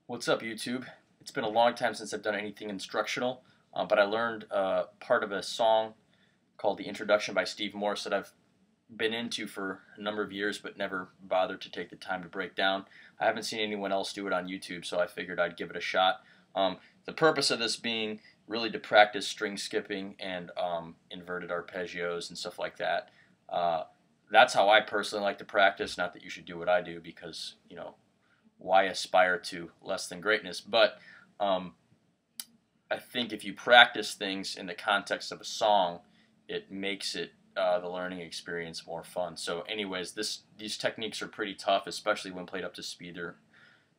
What's up, YouTube? It's been a long time since I've done anything instructional, but I learned part of a song called The Introduction by Steve Morse that I've been into for a number of years but never bothered to take the time to break down. I haven't seen anyone else do it on YouTube, so I figured I'd give it a shot. The purpose of this being really to practice string skipping and inverted arpeggios and stuff like that. That's how I personally like to practice, not that you should do what I do because, you know, why aspire to less than greatness? But I think if you practice things in the context of a song, it makes it the learning experience more fun. So anyways, these techniques are pretty tough, especially when played up to speed. They're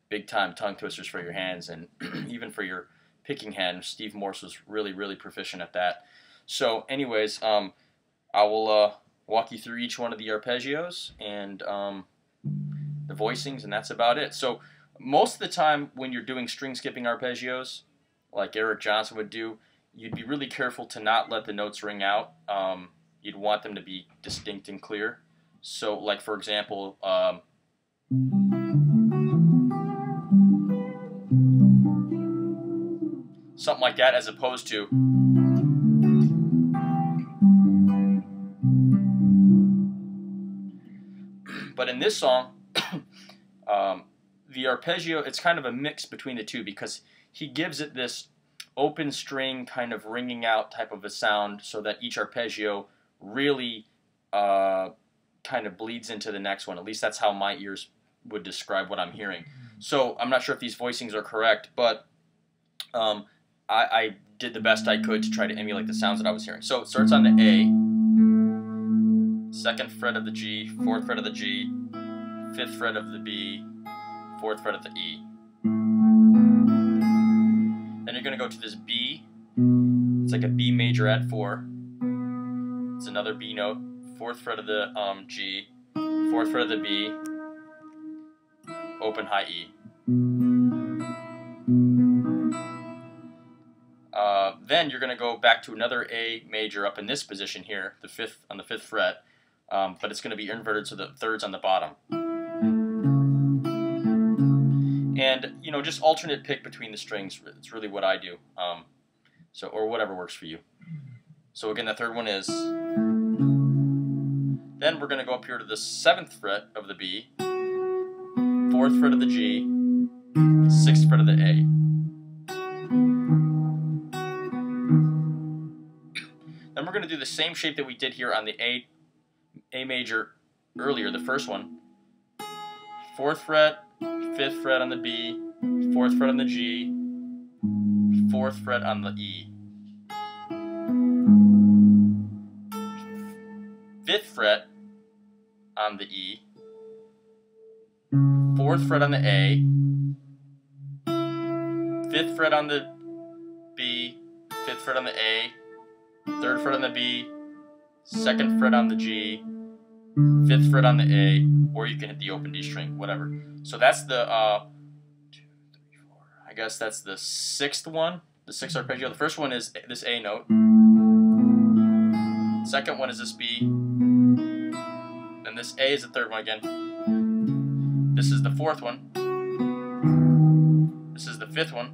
big time tongue twisters for your hands and even for your picking hand. Steve Morse was really proficient at that. So anyways, I will walk you through each one of the arpeggios and the voicings, and that's about it. So most of the time when you're doing string skipping arpeggios, like Eric Johnson would do, you'd be really careful to not let the notes ring out. You'd want them to be distinct and clear. So like for example, something like that, as opposed to but in this song, the arpeggio, it's kind of a mix between the two because he gives it this open string kind of ringing out type of a sound so that each arpeggio really kind of bleeds into the next one. At least that's how my ears would describe what I'm hearing. So I'm not sure if these voicings are correct, but I did the best I could to try to emulate the sounds that I was hearing. So it starts on the A, 2nd fret of the G, 4th fret of the G, 5th fret of the B, 4th fret of the E. Then you're going to go to this B. It's like a B major add 4. It's another B note. 4th fret of the G, 4th fret of the B, open high E. Then you're going to go back to another A major up in this position here, the 5th on the 5th fret, but it's going to be inverted so the 3rd's on the bottom. And, you know, just alternate pick between the strings. It's really what I do. So, or whatever works for you. So again, the 3rd one is. Then we're going to go up here to the 7th fret of the B, 4th fret of the G, 6th fret of the A. Then we're going to do the same shape that we did here on the A major earlier, the first one. 4th fret, 5th fret on the B, 4th fret on the G, 4th fret on the E. 5th fret on the E, 4th fret on the A, 5th fret on the B, 5th fret on the A, 3rd fret on the B, 2nd fret on the G, 5th fret on the A, or you can hit the open D string, whatever. So that's the, 2, 3, 4, I guess that's the 6th one, the 6th arpeggio. The first one is this A note. Second one is this B. Then this A is the 3rd one again. This is the 4th one. This is the 5th one.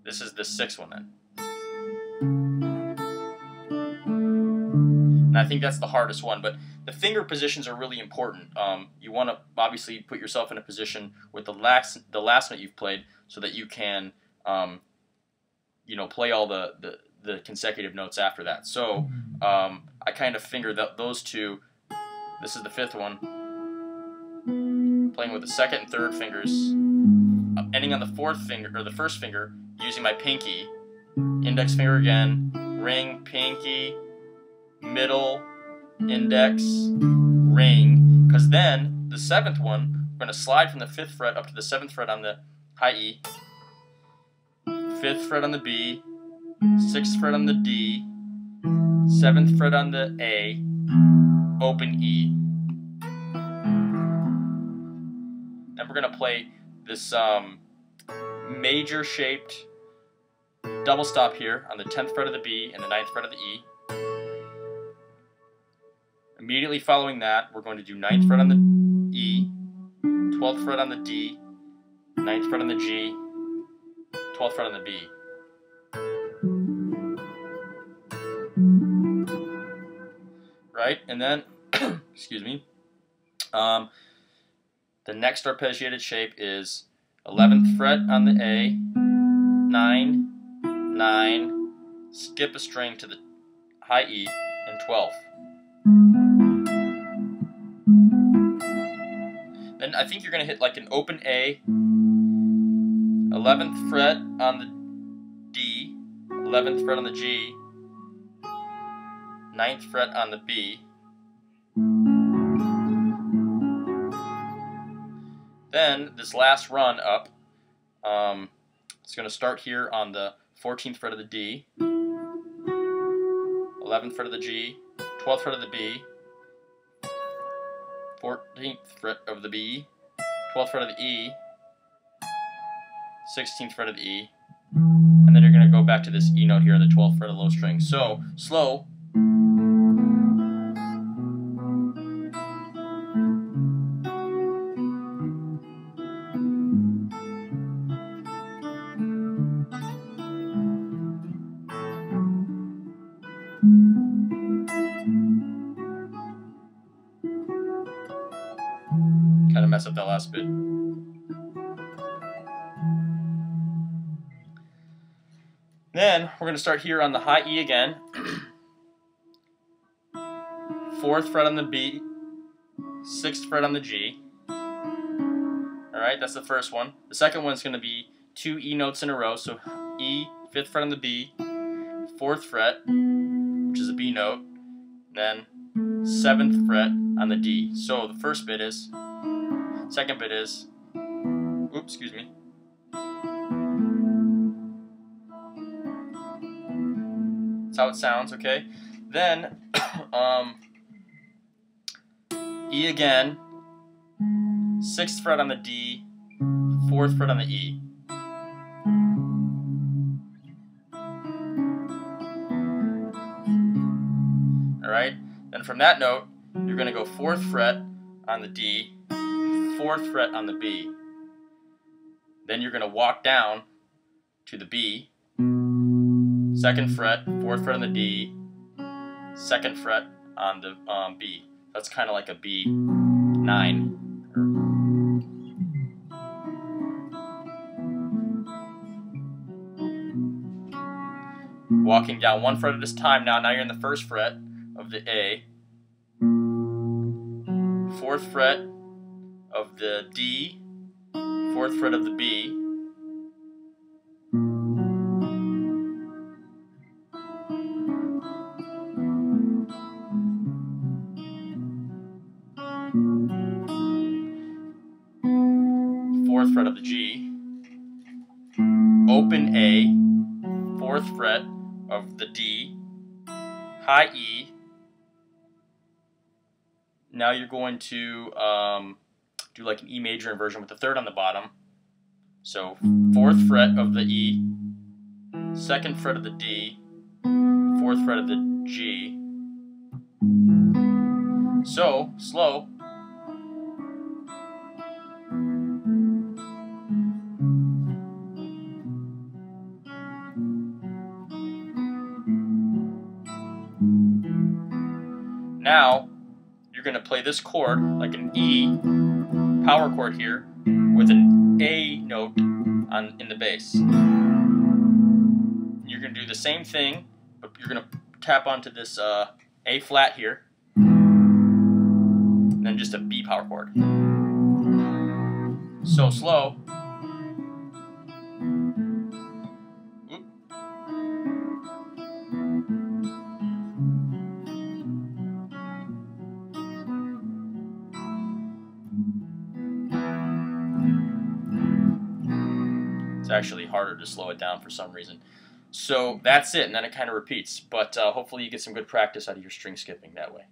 This is the 6th one then. And I think that's the hardest one, but the finger positions are really important. You want to obviously put yourself in a position with the last note you've played so that you can you know, play all the consecutive notes after that. So I kind of finger those two. This is the 5th one. Playing with the 2nd and 3rd fingers, ending on the 4th finger or the 1st finger, using my pinky, index finger again, ring, pinky, middle, index, ring, because then the 7th one, we're going to slide from the 5th fret up to the 7th fret on the high E, 5th fret on the B, 6th fret on the D, 7th fret on the A, open E. Then we're going to play this major shaped double stop here on the 10th fret of the B and the 9th fret of the E. Immediately following that, we're going to do 9th fret on the E, 12th fret on the D, 9th fret on the G, 12th fret on the B. Right? And then, excuse me, the next arpeggiated shape is 11th fret on the A, 9, 9, skip a string to the high E, and 12th. Then I think you're going to hit like an open A, 11th fret on the D, 11th fret on the G, 9th fret on the B. Then this last run up, it's going to start here on the 14th fret of the D, 11th fret of the G, 12th fret of the B, 14th fret of the B, 12th fret of the E, 16th fret of the E, and then you're going to go back to this E note here on the 12th fret of the low string. So, slow. Kind of mess up that last bit. Then we're going to start here on the high E again. 4th fret on the B, 6th fret on the G. Alright, that's the first one. The second one is going to be 2 E notes in a row. So E, 5th fret on the B, 4th fret, which is a B note, then 7th fret on the D. So the first bit is, second bit is, oops, excuse me. That's how it sounds, okay? Then, E again, 6th fret on the D, 4th fret on the E. Alright? Then from that note, you're going to go 4th fret on the D, 4th fret on the B. Then you're going to walk down to the B, 2nd fret, 4th fret on the D, 2nd fret on the B. That's kind of like a B9. Walking down 1 fret at a time now. Now you're in the 1st fret of the A, 4th fret of the D, 4th fret of the B, fret of the G, open A, 4th fret of the D, high E. Now you're going to do like an E major inversion with the 3rd on the bottom. So 4th fret of the E, 2nd fret of the D, 4th fret of the G. So, slow. Now, you're going to play this chord, like an E power chord here, with an A note in the bass. You're going to do the same thing, but you're going to tap onto this A flat here, and then just a B power chord. So slow. It's actually harder to slow it down for some reason. So that's it, and then it kind of repeats. But hopefully you get some good practice out of your string skipping that way.